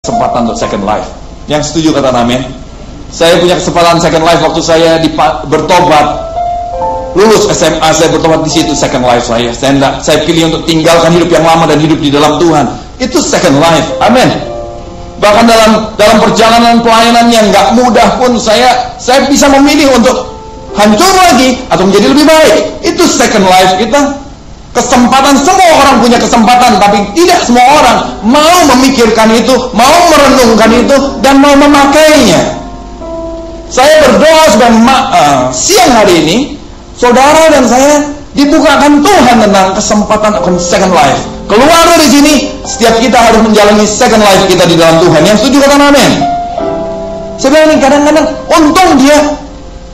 kesempatan untuk second life. Yang setuju kata amin. Saya punya kesempatan second life waktu saya bertobat, lulus SMA, saya bertobat di situ second life saya. Saya pilih untuk tinggalkan hidup yang lama dan hidup di dalam Tuhan. Itu second life. Amin. Bahkan dalam perjalanan pelayanan yang nggak mudah pun saya bisa memilih untuk hancur lagi atau menjadi lebih baik. Itu second life kita. Kesempatan, semua orang punya kesempatan, tapi tidak semua orang mau memikirkan itu, mau merenungkan itu, dan mau memakainya. Saya berdoa supaya siang hari ini saudara dan saya dibukakan Tuhan tentang kesempatan akan second life. Keluar dari sini, setiap kita harus menjalani second life kita di dalam Tuhan. Yang setuju kata amin. Saya bilang ini kadang-kadang untung dia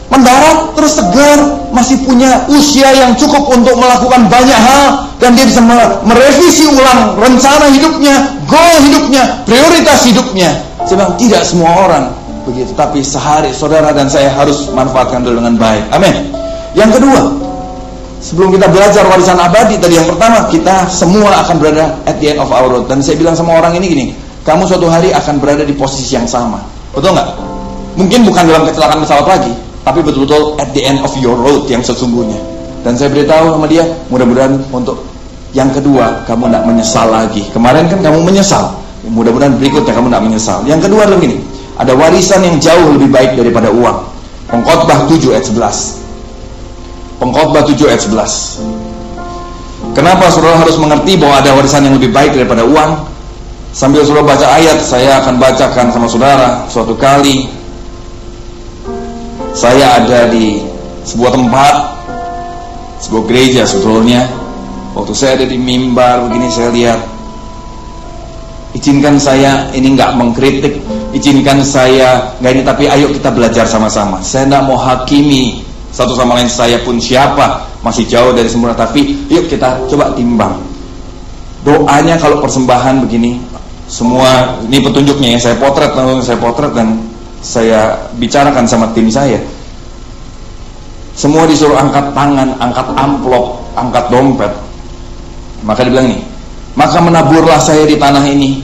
mendarat terus segar, masih punya usia yang cukup untuk melakukan banyak hal, dan dia bisa merevisi ulang rencana hidupnya, goal hidupnya, prioritas hidupnya. Saya bilang tidak semua orang begitu, tapi sehari saudara dan saya harus manfaatkan dulu dengan baik. Amin. Yang kedua, sebelum kita belajar warisan abadi tadi, yang pertama, kita semua akan berada at the end of our road. Dan saya bilang sama orang ini gini, kamu suatu hari akan berada di posisi yang sama. Betul nggak? Mungkin bukan dalam kecelakaan pesawat lagi, tapi betul-betul at the end of your road yang sesungguhnya. Dan saya beritahu sama dia, mudah-mudahan untuk yang kedua kamu tidak menyesal lagi. Kemarin kan kamu menyesal, mudah-mudahan berikutnya kamu tidak menyesal. Yang kedua adalah gini, ada warisan yang jauh lebih baik daripada uang. Pengkhotbah 7 ayat 11. Pengkhotbah 7 ayat 11. Kenapa saudara harus mengerti bahwa ada warisan yang lebih baik daripada uang? Sambil saudara baca ayat, saya akan bacakan sama saudara. Suatu kali saya ada di sebuah tempat, sebuah gereja sebetulnya. Waktu saya ada di mimbar begini, saya lihat, izinkan saya ini nggak mengkritik, izinkan saya nggak ini, tapi ayo kita belajar sama-sama. Saya nggak mau hakimi satu sama lain, saya pun siapa, masih jauh dari sempurna, tapi yuk kita coba timbang. Doanya kalau persembahan begini, semua ini petunjuknya ya, saya potret dan saya bicarakan sama tim saya. Semua disuruh angkat tangan, angkat amplop, angkat dompet. Maka dibilang ini, maka menaburlah saya di tanah ini,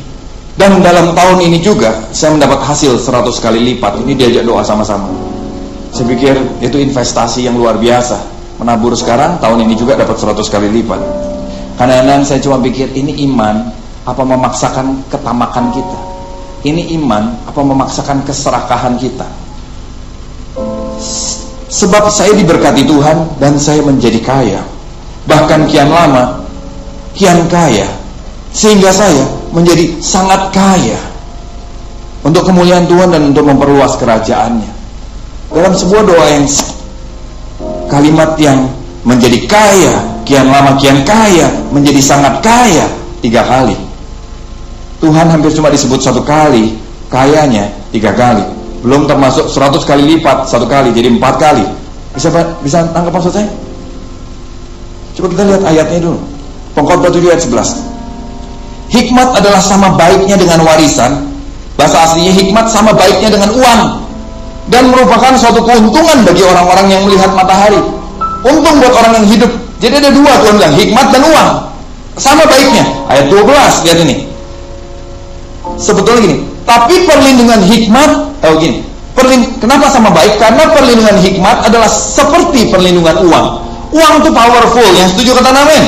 dan dalam tahun ini juga saya mendapat hasil 100 kali lipat. Ini diajak doa sama-sama. Saya pikir itu investasi yang luar biasa. Menabur sekarang, tahun ini juga dapat 100 kali lipat. Kadang-kadang saya cuma pikir, ini iman apa memaksakan ketamakan kita? Ini iman apa memaksakan keserakahan kita? Sebab saya diberkati Tuhan dan saya menjadi kaya, bahkan kian lama kian kaya, sehingga saya menjadi sangat kaya untuk kemuliaan Tuhan dan untuk memperluas kerajaannya. Dalam sebuah doa yang kalimat yang menjadi kaya, kian lama kian kaya, menjadi sangat kaya 3 kali. Tuhan hampir cuma disebut 1 kali, kayanya 3 kali. Belum termasuk 100 kali lipat 1 kali, jadi 4 kali. Bisa tangkap maksud saya? Coba kita lihat ayatnya dulu. Pengkhotbah 7 ayat 11. Hikmat adalah sama baiknya dengan warisan. Bahasa aslinya hikmat sama baiknya dengan uang, dan merupakan suatu keuntungan bagi orang-orang yang melihat matahari. Untung buat orang yang hidup. Jadi ada 2 Tuhan bilang, hikmat dan uang sama baiknya. Ayat 12, lihat ini. Sebetulnya gini, tapi perlindungan hikmat, kenapa sama baik? Karena perlindungan hikmat adalah seperti perlindungan uang. Uang itu powerful, yang setuju kata amin.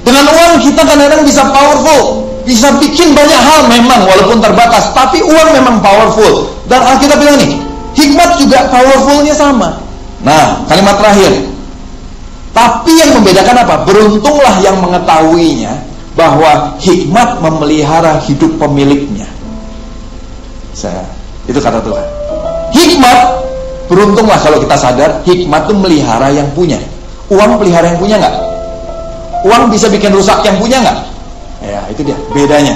Dengan uang kita kadang-kadang bisa powerful, bisa bikin banyak hal memang walaupun terbatas, tapi uang memang powerful. Dan Alkitab bilang nih, hikmat juga powerfulnya sama. Nah, kalimat terakhir, tapi yang membedakan apa? Beruntunglah yang mengetahuinya bahwa hikmat memelihara hidup pemiliknya. Itu kata Tuhan. Hikmat, beruntunglah kalau kita sadar, hikmat itu melihara yang punya. Uang pelihara yang punya nggak? Uang bisa bikin rusak yang punya nggak? Ya, itu dia bedanya.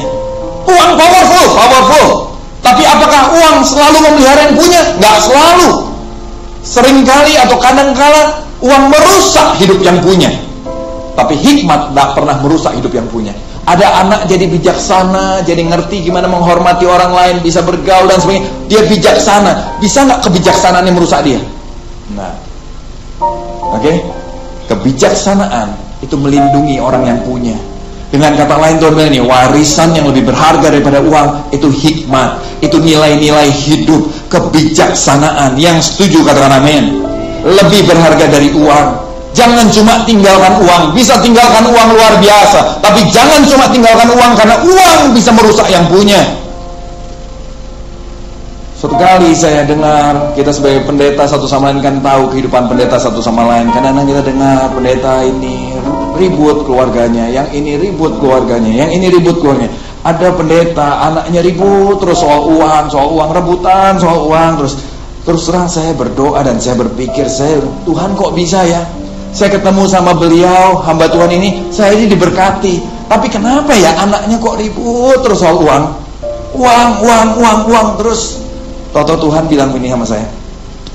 Uang powerful. Tapi apakah uang selalu memelihara yang punya? Nggak selalu. Seringkali atau kadangkala uang merusak hidup yang punya. Tapi hikmat nggak pernah merusak hidup yang punya. Ada anak jadi bijaksana, jadi ngerti gimana menghormati orang lain, bisa bergaul dan sebagainya. Dia bijaksana. Bisa nggak kebijaksanaan yang merusak dia? Nah, oke? Kebijaksanaan itu melindungi orang yang punya. Dengan kata lain Tuhan bilang ini, warisan yang lebih berharga daripada uang itu hikmat, itu nilai-nilai hidup, kebijaksanaan. Yang setuju katakan amin. Lebih berharga dari uang. Jangan cuma tinggalkan uang. Bisa tinggalkan uang luar biasa, tapi jangan cuma tinggalkan uang, karena uang bisa merusak yang punya. Suatu kali saya dengar, kita sebagai pendeta satu sama lain kan tahu kehidupan pendeta satu sama lain. Kadang-kadang kita dengar pendeta ini ribut keluarganya, yang ini ribut keluarganya, yang ini ribut keluarganya. Ada pendeta anaknya ribut terus soal uang, rebutan soal uang terus. Terus terang saya berdoa dan saya berpikir, Tuhan kok bisa ya? Saya ketemu sama beliau, hamba Tuhan ini, saya ini diberkati. Tapi kenapa ya anaknya kok ribut terus soal uang? Uang terus. Toto Tuhan bilang ini sama saya,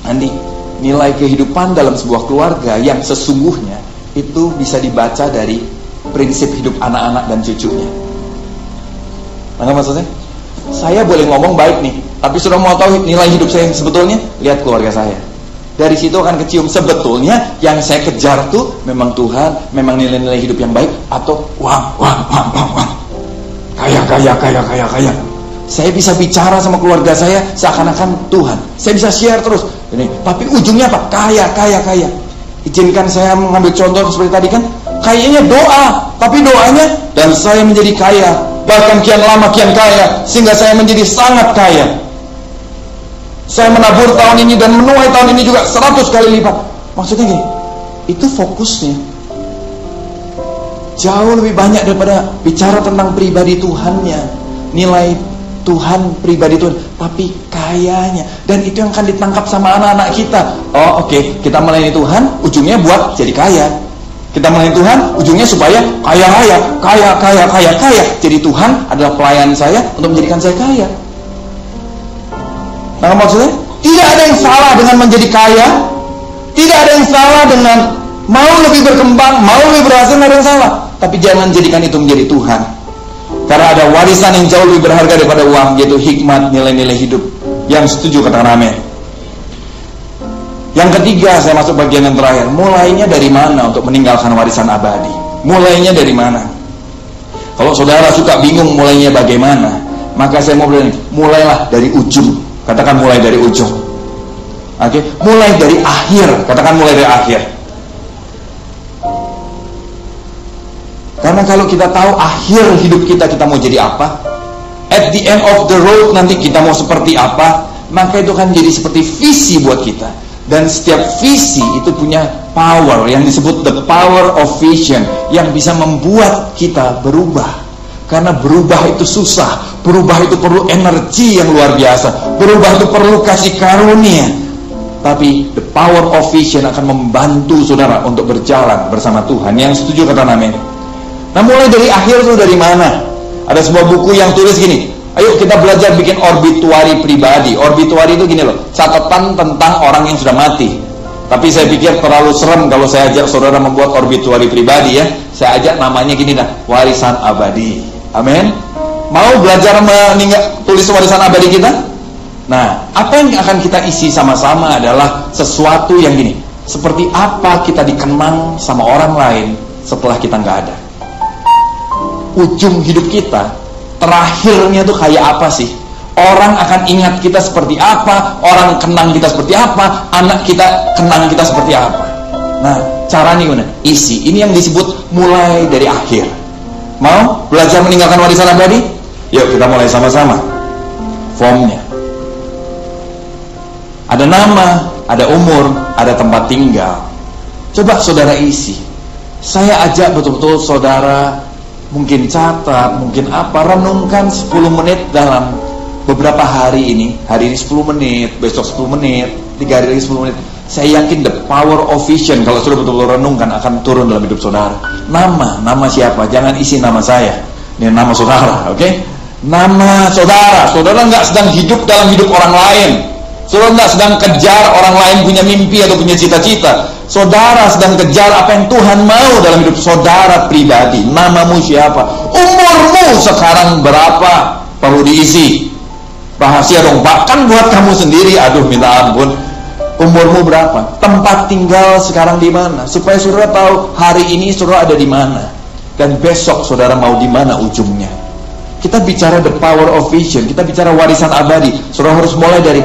Andi, nilai kehidupan dalam sebuah keluarga yang sesungguhnya itu bisa dibaca dari prinsip hidup anak-anak dan cucunya. Nggak maksudnya? Saya boleh ngomong baik nih, tapi sudah mau tahu nilai hidup saya yang sebetulnya, lihat keluarga saya. Dari situ akan kecium sebetulnya yang saya kejar tuh memang Tuhan, memang nilai-nilai hidup yang baik, atau uang. Kaya. Saya bisa bicara sama keluarga saya seakan-akan Tuhan. Saya bisa share terus ini, tapi ujungnya apa? Kaya. Izinkan saya mengambil contoh seperti tadi kan, kayaknya doa, tapi doanya dan saya menjadi kaya, bahkan kian lama kian kaya, sehingga saya menjadi sangat kaya. Saya menabur tahun ini dan menuai tahun ini juga 100 kali lipat. Maksudnya gini, itu fokusnya jauh lebih banyak daripada bicara tentang pribadi Tuhannya, nilai Tuhan, pribadi Tuhan, tapi kayanya. Dan itu yang akan ditangkap sama anak-anak kita. Oh oke, kita melayani Tuhan ujungnya buat jadi kaya. Kita melayani Tuhan ujungnya supaya kaya. Jadi Tuhan adalah pelayan saya untuk menjadikan saya kaya. Nah maksudnya, tidak ada yang salah dengan menjadi kaya, tidak ada yang salah dengan mau lebih berkembang, mau lebih berhasil, tidak ada yang salah. Tapi jangan jadikan itu menjadi Tuhan. Karena ada warisan yang jauh lebih berharga daripada uang, yaitu hikmat, nilai-nilai hidup. Yang setuju katakan amin. Yang ketiga, saya masuk bagian yang terakhir. Mulainya dari mana untuk meninggalkan warisan abadi? Mulainya dari mana? Kalau saudara suka bingung mulainya bagaimana, maka saya mau bilang, mulailah dari ujung. Katakan mulai dari ujung. Oke, mulai dari akhir. Katakan mulai dari akhir. Karena kalau kita tahu akhir hidup kita mau jadi apa, at the end of the road nanti kita mau seperti apa, maka itu akan jadi seperti visi buat kita. Dan setiap visi itu punya power yang disebut the power of vision, yang bisa membuat kita berubah. Karena berubah itu susah, berubah itu perlu energi yang luar biasa, berubah itu perlu kasih karunia. Tapi the power of vision akan membantu saudara untuk berjalan bersama Tuhan. Yang setuju kata amin. Nah mulai dari akhir itu dari mana? Ada sebuah buku yang tulis gini, ayo kita belajar bikin obituari pribadi. Obituari itu gini loh, catatan tentang orang yang sudah mati. Tapi saya pikir terlalu serem kalau saya ajak saudara membuat obituari pribadi ya. Saya ajak namanya gini dah, warisan abadi. Amin. Mau belajar tulis warisan abadi kita? Nah, apa yang akan kita isi sama-sama adalah sesuatu yang gini, seperti apa kita dikenang sama orang lain setelah kita nggak ada. Ujung hidup kita, terakhirnya tuh kayak apa sih? Orang akan ingat kita seperti apa, orang kenang kita seperti apa, anak kita kenang kita seperti apa. Nah, caranya gimana? Isi. Ini yang disebut mulai dari akhir. Mau belajar meninggalkan warisan abadi? Yuk kita mulai sama-sama. Formnya ada nama, ada umur, ada tempat tinggal. Coba saudara isi. Saya ajak betul-betul saudara, mungkin catat, mungkin apa, renungkan 10 menit dalam beberapa hari ini. Hari ini 10 menit, besok 10 menit, 3 hari lagi 10 menit. Saya yakin the power of vision, kalau sudah betul-betul renungkan, akan turun dalam hidup saudara. Nama siapa? Jangan isi nama saya, ini nama saudara, oke? Nama saudara. Saudara nggak sedang hidup dalam hidup orang lain. Saudara nggak sedang kejar orang lain punya mimpi atau punya cita-cita. Saudara sedang kejar apa yang Tuhan mau dalam hidup saudara pribadi. Namamu siapa? Umurmu sekarang berapa? Perlu diisi. Rahasia dong, bahkan buat kamu sendiri. Aduh, minta ampun. Umurmu berapa? Tempat tinggal sekarang di mana? Supaya saudara tahu hari ini saudara ada di mana. Dan besok saudara mau di mana ujungnya? Kita bicara the power of vision, kita bicara warisan abadi. Saudara harus mulai dari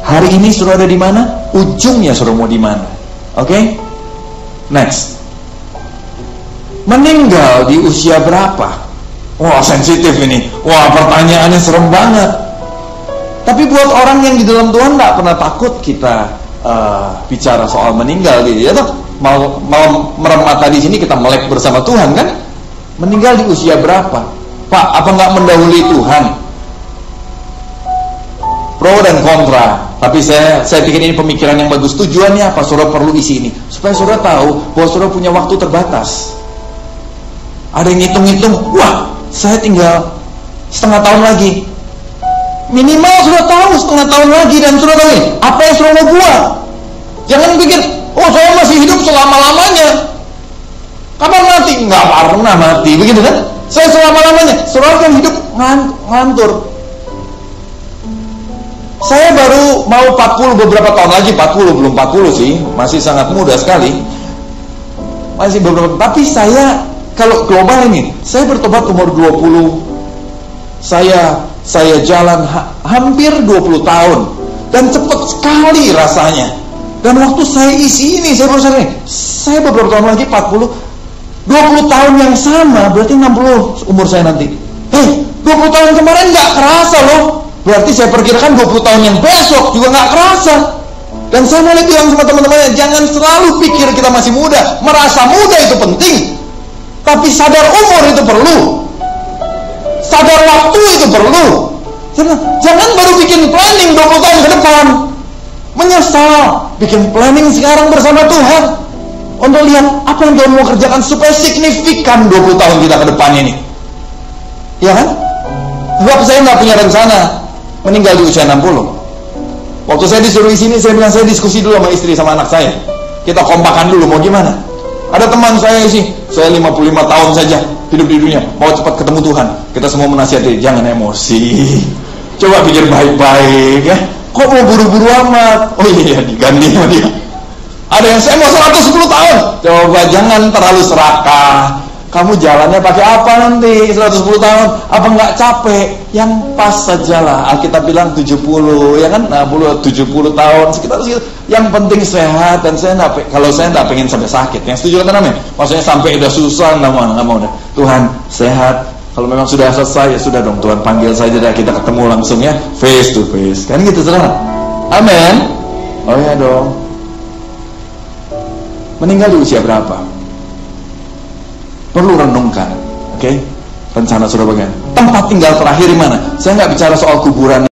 hari ini saudara ada di mana, ujungnya saudara mau di mana. Oke? Next. Meninggal di usia berapa? Wah, sensitif ini. Wah, pertanyaannya serem banget. Tapi buat orang yang di dalam Tuhan nggak pernah takut kita bicara soal meninggal gitu ya toh. Malam meremata di sini kita melek bersama Tuhan kan? Meninggal di usia berapa? Pak, apa nggak mendahului Tuhan? Pro dan kontra. Tapi saya pikir ini pemikiran yang bagus. Tujuannya apa? Saudara perlu isi ini supaya saudara tahu bahwa saudara punya waktu terbatas. Ada yang ngitung-ngitung, wah, saya tinggal setengah tahun lagi. Minimal saudara tahu setengah tahun lagi, dan saudara tahu ini, apa yang saudara mau buat. Jangan pikir, oh saya masih hidup selama-lamanya. Kapan mati? Nggak pernah mati, begitu kan? Saya selama-lamanya. Saudara kan hidup ngantur. Saya baru mau 40 beberapa tahun lagi, 40 belum 40 sih, masih sangat muda sekali. Masih beberapa, tapi saya kalau global ini, saya bertobat umur 20. Saya jalan hampir 20 tahun dan cepat sekali rasanya. Dan waktu saya isi ini, saya baru sadar, saya beberapa tahun lagi 40, 20 tahun yang sama berarti 60 umur saya nanti. 20 tahun kemarin nggak kerasa loh. Berarti saya perkirakan 20 tahun yang besok juga nggak kerasa. Dan saya mulai bilang sama teman-temannya, jangan selalu pikir kita masih muda. Merasa muda itu penting, tapi sadar umur itu perlu. Sadar waktu itu perlu. Jangan baru bikin planning 20 tahun ke depan menyesal. Bikin planning sekarang bersama Tuhan untuk lihat apa yang Tuhan mau kerjakan supaya signifikan 20 tahun kita ke depan ini. Ya kan? Sebab saya nggak punya rencana meninggal di usia 60. Waktu saya disuruh di sini, saya bilang saya diskusi dulu sama istri sama anak saya. Kita kompakan dulu mau gimana. Ada teman saya sih, saya 55 tahun saja hidup di dunia, mau cepat ketemu Tuhan. Kita semua menasihati, jangan emosi. Coba pikir baik-baik ya. Kok mau buru-buru amat? Oh iya, diganti sama dia. Ada yang saya mau 110 tahun. Coba jangan terlalu serakah. Kamu jalannya pakai apa nanti 110 tahun? Apa nggak capek? Yang pas sajalah. Alkitab bilang 70, ya kan? Nah, 70 tahun sekitar segitu. Yang penting sehat, dan kalau saya nggak pengen sampai sakit. Yang setuju kan amin? Maksudnya sampai udah susah nggak mau udah. Tuhan sehat. Kalau memang sudah selesai ya sudah dong, Tuhan panggil saja dah, kita ketemu langsung ya, face to face. Kan gitu saudara. Amin. Oh ya dong. Meninggal di usia berapa? Perlu renungkan, oke? Rencana saudara bagian. Tempat tinggal terakhir di mana? Saya nggak bicara soal kuburan